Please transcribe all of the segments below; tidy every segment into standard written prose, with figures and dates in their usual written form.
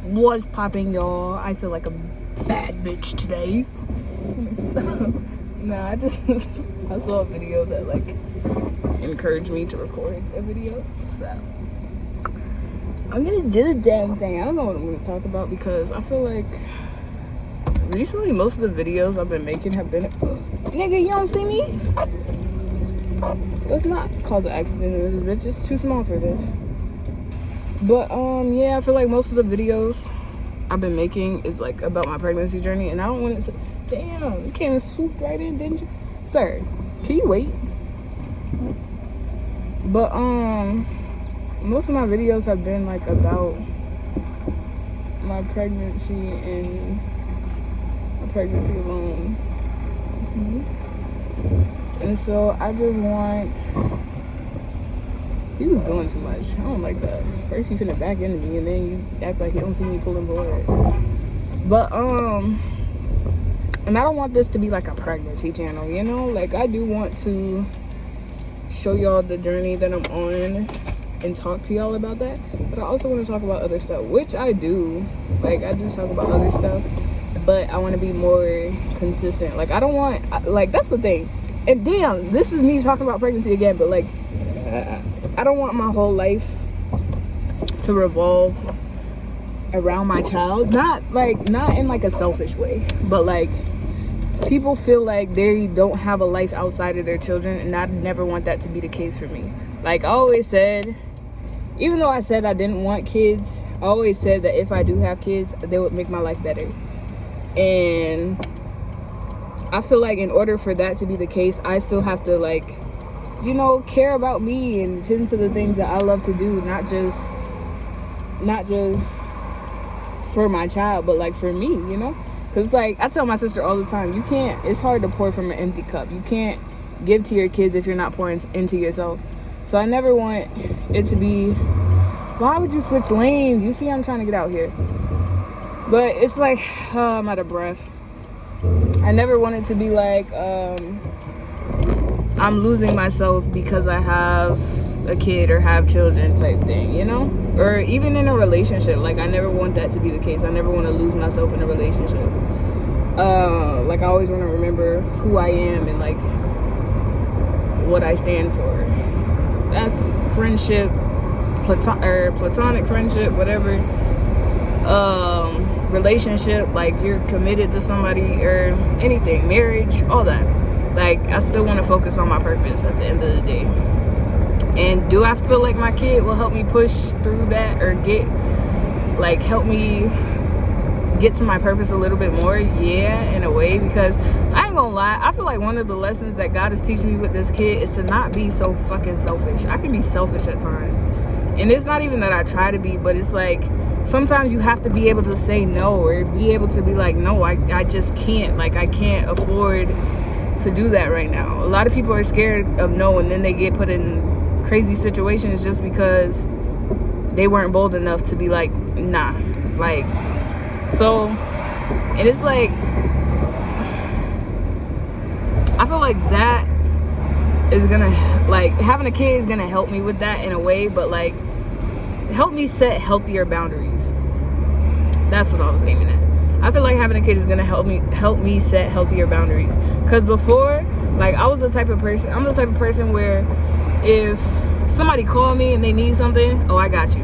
What's popping, y'all? I feel like a bad bitch today. Nah, I saw a video that like encouraged me to record a video, so I'm gonna do the damn thing. I don't know what I'm gonna talk about because I feel like recently most of the videos I've been making have been nigga, you don't see me? Let's not cause an accident in this bitch. It's too small for this. But yeah, I feel like most of the videos I've been making is like about my pregnancy journey, and I don't want it to. Damn, you came and swooped right in, didn't you, sir? Can you wait? But most of my videos have been like about my pregnancy and my pregnancy alone. And so I just want. You was doing too much. I don't like that. First you finna back into me, and then you act like you don't see me pulling forward. But and I don't want this to be like a pregnancy channel, you know? Like, I do want to show y'all the journey that I'm on and talk to y'all about that. But I also want to talk about other stuff, which I do. Like, I do talk about other stuff, but I want to be more consistent. Like, I don't want, like, that's the thing. And damn, this is me talking about pregnancy again, but like, I don't want my whole life to revolve around my child. Not in like a selfish way, but like people feel like they don't have a life outside of their children, and I never want that to be the case for me. Like I always said, even though I said I didn't want kids, I always said that if I do have kids, they would make my life better. And I feel like in order for that to be the case, I still have to like, you know, care about me and tend to the things that I love to do, not just for my child, but like for me, you know? Because like I tell my sister all the time, it's hard to pour from an empty cup. You can't give to your kids if you're not pouring into yourself. So I never want it to be, why would you switch lanes? You see I'm trying to get out here. But it's like, I'm out of breath. I never want it to be like, I'm losing myself because I have a kid or have children type thing, you know? Or even in a relationship, like I never want that to be the case. I never want to lose myself in a relationship. Like I always want to remember who I am and like what I stand for. That's friendship, platonic friendship, whatever. Relationship, like you're committed to somebody or anything, marriage, all that. Like, I still want to focus on my purpose at the end of the day. And do I feel like my kid will help me push through that or help me get to my purpose a little bit more? Yeah, in a way, because I ain't gonna lie, I feel like one of the lessons that God is teaching me with this kid is to not be so fucking selfish. I can be selfish at times. And it's not even that I try to be, but it's like, sometimes you have to be able to say no or be able to be like, no, I just can't. Like, I can't afford to do that right now. A lot of people are scared of no, and then they get put in crazy situations just because they weren't bold enough to be like, nah. Like, so, and it's like, I feel like that is gonna, like, having a kid is gonna help me with that in a way, but like, help me set healthier boundaries. That's what I was aiming at. I feel like having a kid is gonna help me set healthier boundaries. Cause before, like I'm the type of person where if somebody call me and they need something, oh, I got you.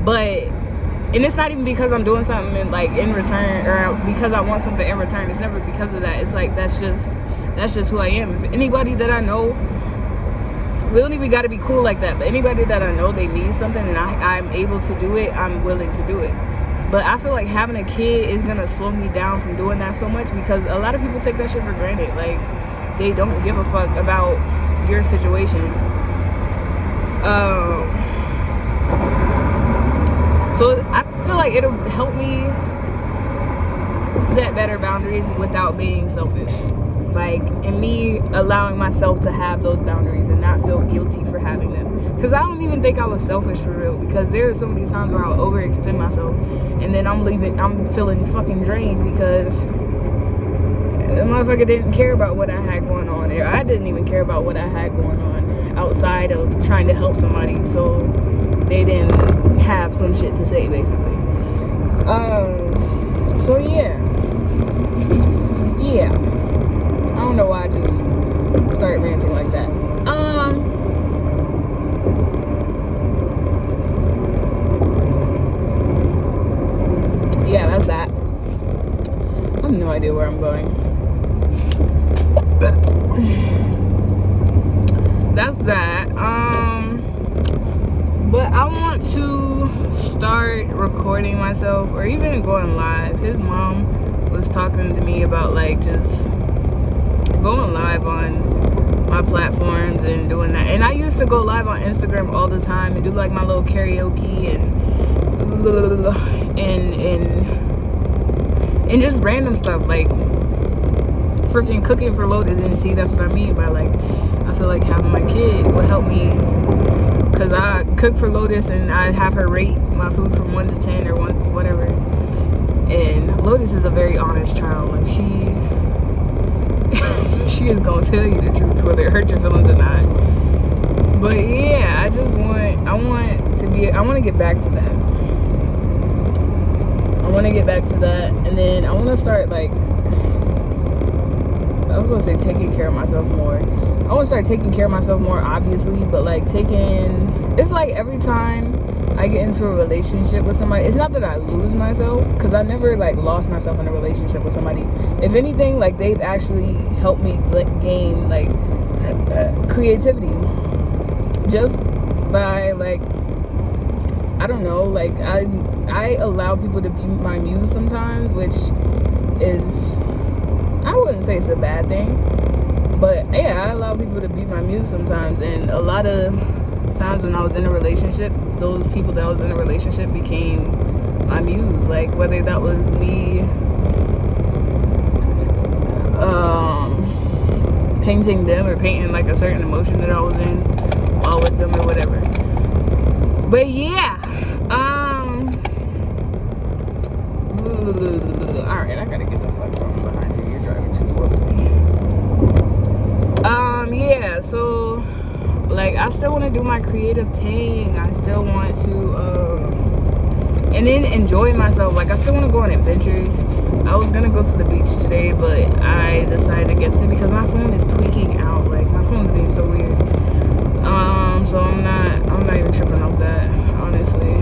And it's not even because I'm doing something in return or because I want something in return. It's never because of that. It's like that's just who I am. If anybody that I know, we don't even gotta be cool like that, but anybody that I know they need something and I'm able to do it, I'm willing to do it. But I feel like having a kid is gonna slow me down from doing that so much because a lot of people take that shit for granted. Like, they don't give a fuck about your situation. So I feel like it'll help me set better boundaries without being selfish. Like, and me allowing myself to have those boundaries and not feel guilty for having them. Because I don't even think I was selfish for real. Because there are so many times where I'll overextend myself and then I'm feeling fucking drained because the motherfucker didn't care about what I had going on. Or I didn't even care about what I had going on outside of trying to help somebody. So they didn't have some shit to say, basically. So yeah. I don't know why I just started ranting like that. Yeah, that's that. I have no idea where I'm going. That's that. But I want to start recording myself or even going live. His mom was talking to me about like just going live on my platforms and doing that. And I used to go live on Instagram all the time and do like my little karaoke and just random stuff like freaking cooking for Lotus. And see, that's what I mean by like, I feel like having my kid will help me, because I cook for Lotus and I have her rate my food from 1 to 10 or 1 whatever. And Lotus is a very honest child. Like she is gonna tell you the truth, whether it hurts your feelings or not. But yeah, I want to get back to that. I want to get back to that, and then I want to start like, I was gonna say taking care of myself more. I want to start taking care of myself more, obviously, but like it's like every time I get into a relationship with somebody, it's not that I lose myself, because I never like lost myself in a relationship with somebody. If anything, like they've actually helped me gain like creativity, just by like, I don't know, like I allow people to be my muse sometimes, which is, I wouldn't say it's a bad thing, but yeah, I allow people to be my muse sometimes. And a lot of times when I was in a relationship, those people that I was in a relationship became my muse. Like whether that was me painting them or painting like a certain emotion that I was in while with them or whatever. But yeah, alright, I gotta get the fuck from behind you. You're driving too slow for me. Yeah, so like I still want to do my creative thing. I still want to and then enjoy myself. Like I still want to go on adventures. I was gonna go to the beach today, but I decided against it because my phone is tweaking out. Like my phone's being so weird. So I'm not even tripping off that, honestly.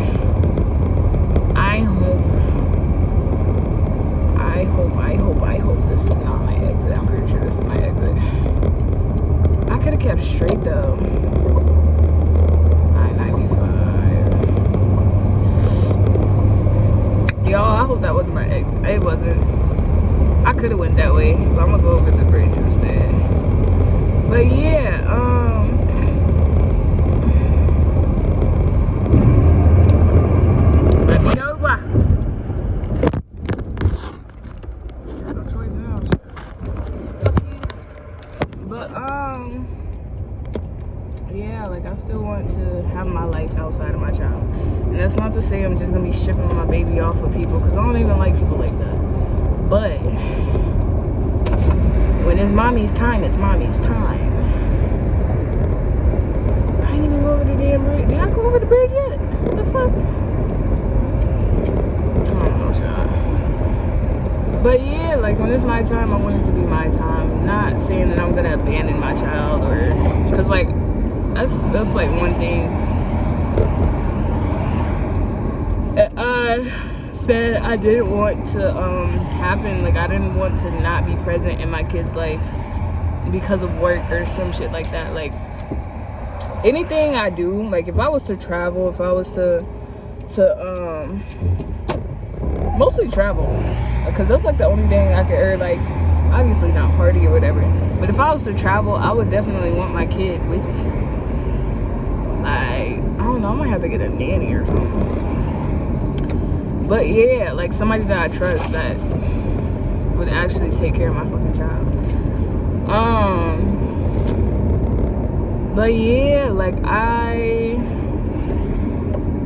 I hope this is not my exit. I'm pretty sure this is my exit. I could have kept straight though. 995. Y'all, I hope that wasn't my exit. It wasn't. I could have went that way, but I'm gonna go over the bridge instead. But yeah, let me know why. No choice now. But yeah, like I still want to have my life outside of my child. And that's not to say I'm just gonna be shipping my baby off with people, because I don't even like people like that. But when it's mommy's time, it's mommy's time. I didn't even go over the damn bridge. Did I go over the bridge yet? What the fuck? I don't know, child. But yeah, like when it's my time, I want it to be my time. I'm not saying that I'm gonna abandon my child, or because like that's like one thing I said I didn't want to happen. Like I didn't want to not be present in my kid's life because of work or some shit like that. Like anything I do, like if I was to travel, if I was to mostly travel, because that's like the only thing I could, or like obviously not party or whatever, but if I was to travel, I would definitely want my kid with me. Like I don't know, I might have to get a nanny or something. But yeah, like somebody that I trust that would actually take care of my fucking child. But yeah, like I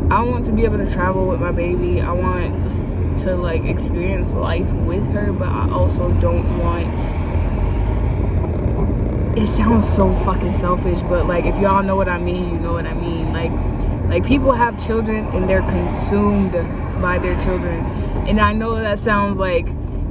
want to be able to travel with my baby. I want to like experience life with her, but I also don't want, it sounds so fucking selfish, but like if y'all know what I mean, you know what I mean. Like people have children and they're consumed by their children. And I know that sounds like,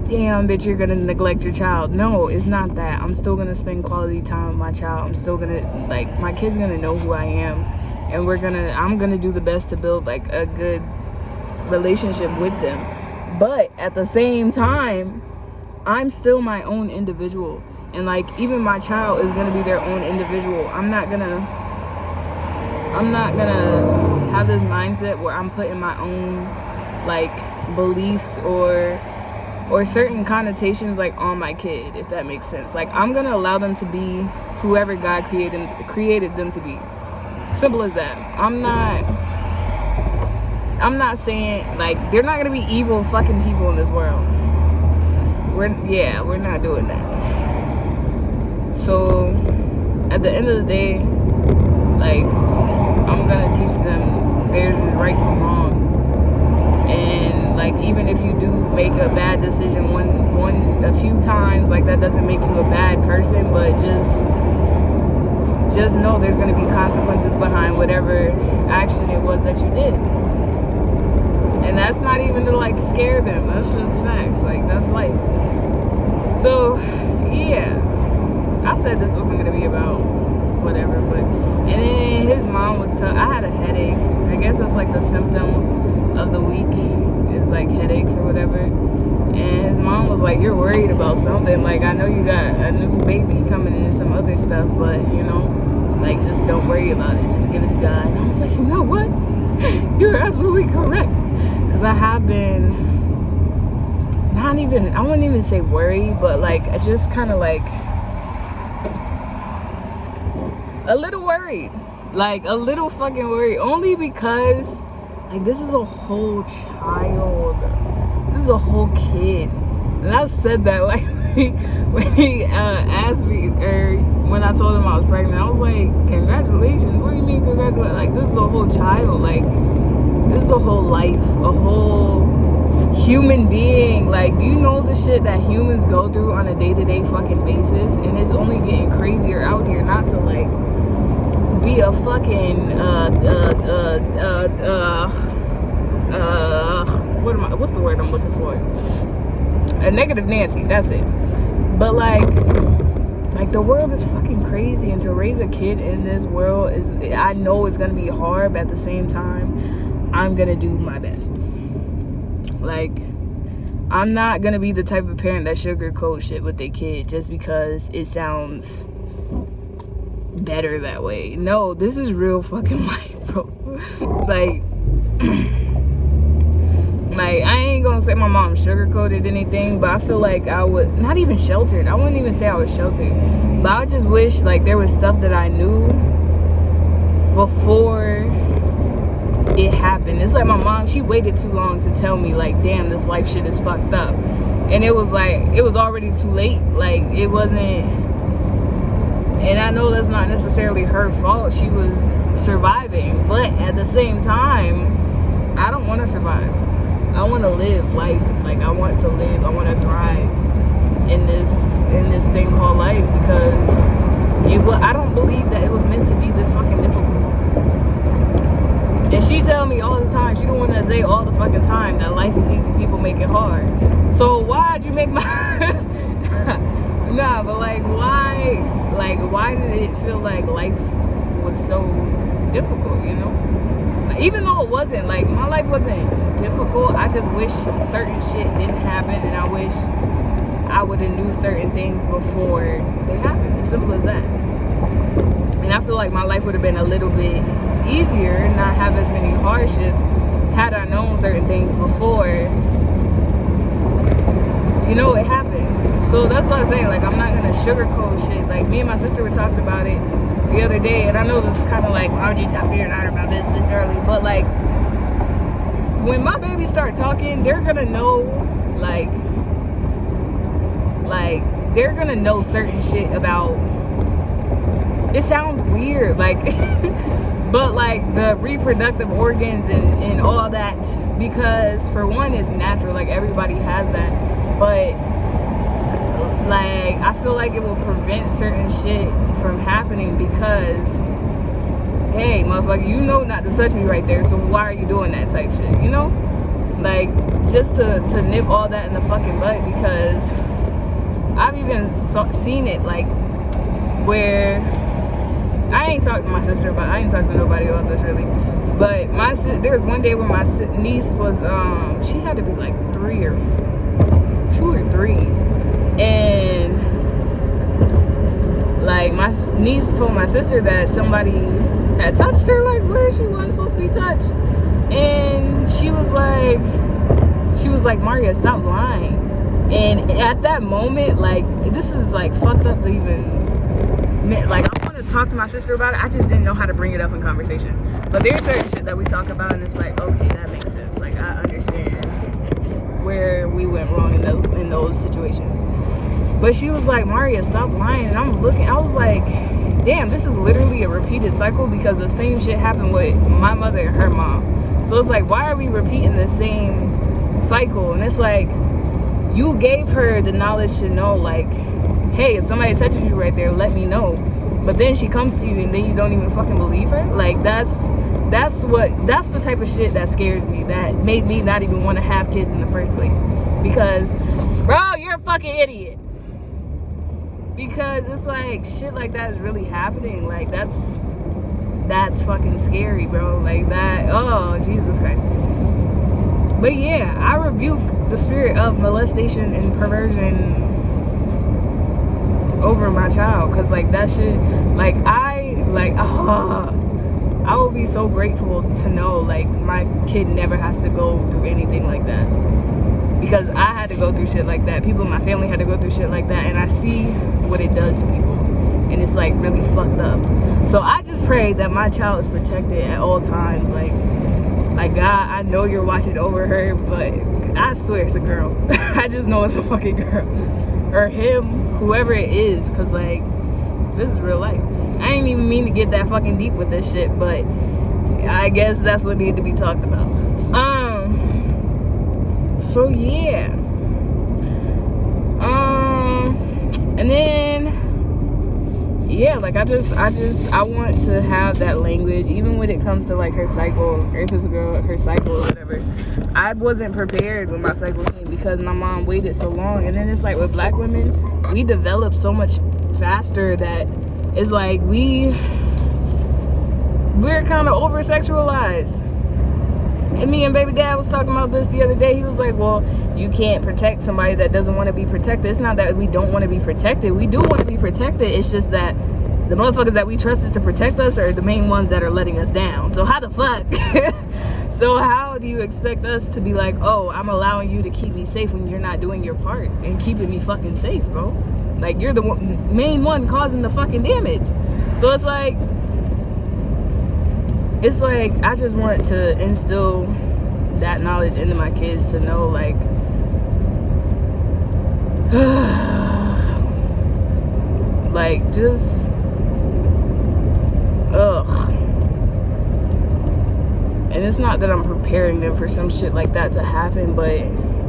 damn, bitch, you're gonna neglect your child. No, it's not that. I'm still gonna spend quality time with my child. I'm still gonna, like, my kid's gonna know who I am, and I'm gonna do the best to build like a good relationship with them. But at the same time, I'm still my own individual, and like, even my child is gonna be their own individual. I'm not gonna have this mindset where I'm putting my own like beliefs or certain connotations like on my kid, if that makes sense. Like, I'm gonna allow them to be whoever God created them to be. Simple as that. I'm not saying, like, they're not gonna be evil fucking people in this world. We're not doing that. So at the end of the day, like, I'm gonna teach them there's right from wrong. And like, even if you do make a bad decision a few times, like, that doesn't make you a bad person, but just know there's going to be consequences behind whatever action it was that you did. And that's not even to like scare them, that's just facts. Like, that's life. So yeah, I said this wasn't going to be about whatever, but and then his mom was I had a headache. I guess that's like the symptom of the week, is like headaches or whatever. And his mom was like, you're worried about something, like, I know you got a new baby coming in and some other stuff, but you know, like, just don't worry about it, just give it to God. And I was like, you know what, you're absolutely correct, because I have been I wouldn't even say worried, but like, I just kind of like a little worried, like a little fucking worried, only because like, this is a whole child. This is a whole kid. And I said that, like, when he asked me, or when I told him I was pregnant, I was like, congratulations. What do you mean congratulations? Like, this is a whole child. Like, this is a whole life. A whole human being. Like, you know the shit that humans go through on a day-to-day fucking basis? And it's only getting crazier out here, not to, like, be a fucking what's the word I'm looking for? A negative Nancy, that's it. But like the world is fucking crazy, and to raise a kid in this world is, I know it's gonna be hard, but at the same time, I'm gonna do my best. Like, I'm not gonna be the type of parent that sugarcoats shit with their kid just because it sounds better that way. No, this is real fucking life, bro. Like I ain't gonna say my mom sugarcoated anything, but I feel like I would, not even sheltered, I wouldn't even say I was sheltered, but I just wish like there was stuff that I knew before it happened. It's like my mom, she waited too long to tell me, like, damn, this life shit is fucked up, and it was like, it was already too late. Like, it wasn't. And I know that's not necessarily her fault. She was surviving. But at the same time, I don't want to survive. I want to live life. Like, I want to live. I want to thrive in this thing called life, because I don't believe that it was meant to be this fucking difficult. And she tell me all the time, she the one that say all the fucking time that life is easy, people make it hard. So why'd you make my nah, but like, why did it feel like life was so difficult, you know? Like, even though it wasn't, like, my life wasn't difficult, I just wish certain shit didn't happen, and I wish I would have knew certain things before they happened. As simple as that. And I feel like my life would have been a little bit easier, not have as many hardships, had I known certain things before, you know, it happened. So that's what I'm saying, like, I'm not gonna sugarcoat shit. Like, me and my sister were talking about it the other day, and I know this is kind of like, why would you talk to your daughter about this early? But like, when my babies start talking, they're gonna know, like they're gonna know certain shit about, it sounds weird, like, but like the reproductive organs and all that, because for one, it's natural, like, everybody has that, but like, I feel like it will prevent certain shit from happening, because, hey, motherfucker, you know not to touch me right there, so why are you doing that type shit, you know? Like, just to nip all that in the fucking bud, because I've even seen it, like, where I ain't talked to my sister, but I ain't talked to nobody about this really. But there was one day when my niece was, she had to be like 2 or 3, and like my niece told my sister that somebody had touched her, like where she wasn't supposed to be touched, and she was like, Maria, stop lying. And at that moment, like, this is like fucked up to even, like, I want to talk to my sister about it. I just didn't know how to bring it up in conversation. But there's certain shit that we talk about, and it's like, okay, that makes sense. Like, I understand where we went wrong in those situations. But she was like, Maria, stop lying. And I'm looking, I was like, damn, this is literally a repeated cycle, because the same shit happened with my mother and her mom. So it's like, why are we repeating the same cycle? And it's like, you gave her the knowledge to know, like, hey, if somebody touches you right there, let me know. But then she comes to you and then you don't even fucking believe her. Like, that's the type of shit that scares me, that made me not even want to have kids in the first place. Because, bro, you're a fucking idiot. Because it's like, shit like that is really happening. Like, that's fucking scary, bro. Like, that, oh, Jesus Christ. But yeah, I rebuke the spirit of molestation and perversion over my child, because like that shit, like I will be so grateful to know like my kid never has to go through anything like that, because I had to go through shit like that. People in my family had to go through shit like that, and I see what it does to people, and it's like really fucked up. So I just pray that my child is protected at all times. Like, God, I know you're watching over her, but I swear it's a girl. I just know it's a fucking girl. Or him, whoever it is, because, like, this is real life. I ain't even mean to get that fucking deep with this shit, but I guess that's what needed to be talked about. So, yeah. And then, yeah, like, I want to have that language, even when it comes to, like, her cycle, or if it's a girl, her cycle or whatever. I wasn't prepared when my cycle came, because my mom waited so long. And then it's like, with black women, we develop so much faster that it's like, we're kind of over-sexualized. And me and baby dad was talking about this the other day. He was like, well, you can't protect somebody that doesn't want to be protected. It's not that we don't want to be protected. We do want to be protected. It's just that the motherfuckers that we trusted to protect us are the main ones that are letting us down. So how the fuck? So how do you expect us to be like, oh, I'm allowing you to keep me safe when you're not doing your part and keeping me fucking safe, bro? Like, you're the main one causing the fucking damage. So it's like, I just want to instill that knowledge into my kids to know, like, like, just, ugh. And it's not that I'm preparing them for some shit like that to happen, but,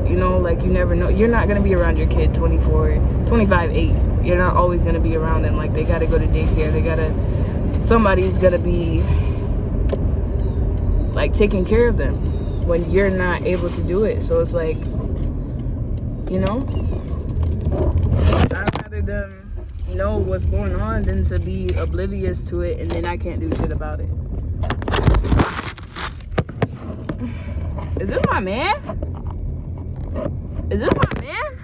you know, like, you never know. You're not going to be around your kid 25/8. You're not always going to be around them. Like, they got to go to daycare. Somebody's going to be, like, taking care of them when you're not able to do it. So it's like, you know, I'd rather them know what's going on than to be oblivious to it and then I can't do shit about it. Is this my man? Is this my man?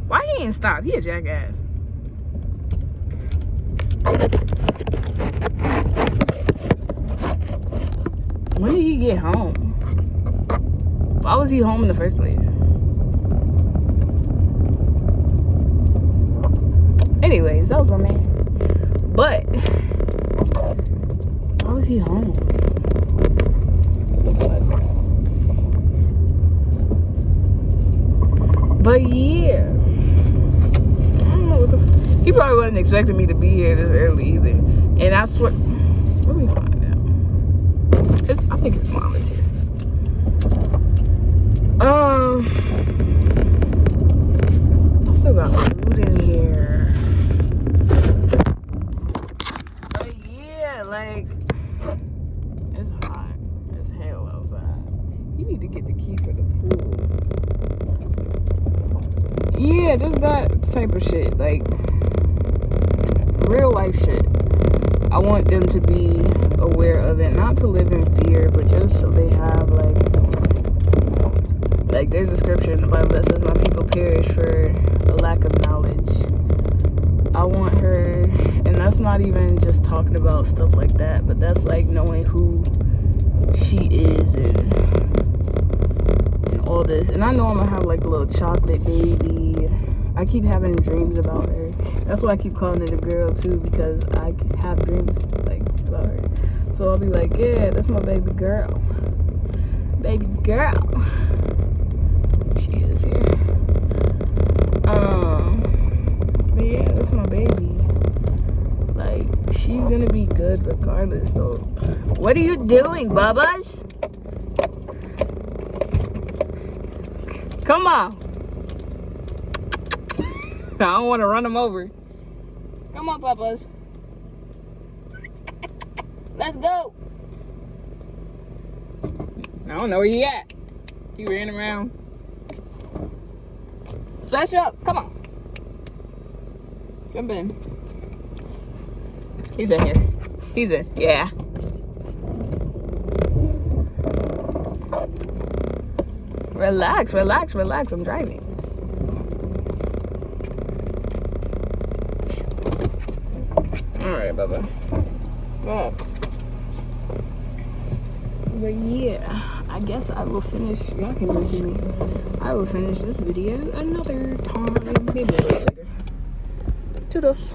Why he ain't stop? He a jackass. When did he get home? Why was he home in the first place? Anyways, that was my man. But why was he home? But yeah, I don't know what the he probably wasn't expecting me to be here this early either. And I swear, let me find out. I think his mom is here. I still got food in here. But yeah, like, need to get the key for the pool. Yeah, just that type of shit. Like, real life shit. I want them to be aware of it. Not to live in fear, but just so they have, like there's a scripture in the Bible that says, my people perish for a lack of knowledge. I want her, and that's not even just talking about stuff like that, but that's like knowing who she is and all this. And I know I'm gonna have like a little chocolate baby. I keep having dreams about her. That's why I keep calling it a girl too, because I have dreams like about her. So I'll be like, yeah, that's my baby girl. Baby girl. She is here. But yeah, that's my baby. Like, she's gonna be good regardless. So, what are you doing, Bubba's? Come on. I don't want to run him over. Come on, Bubba's. Let's go. I don't know where he at. He ran around. Splash up. Come on. Jump in. He's in here. He's in. Yeah. Relax, relax, relax. I'm driving. Alright, Bubba. Wow. But yeah, I guess I will finish. Y'all can even see me. I will finish this video another time. Maybe a little later. Toodles.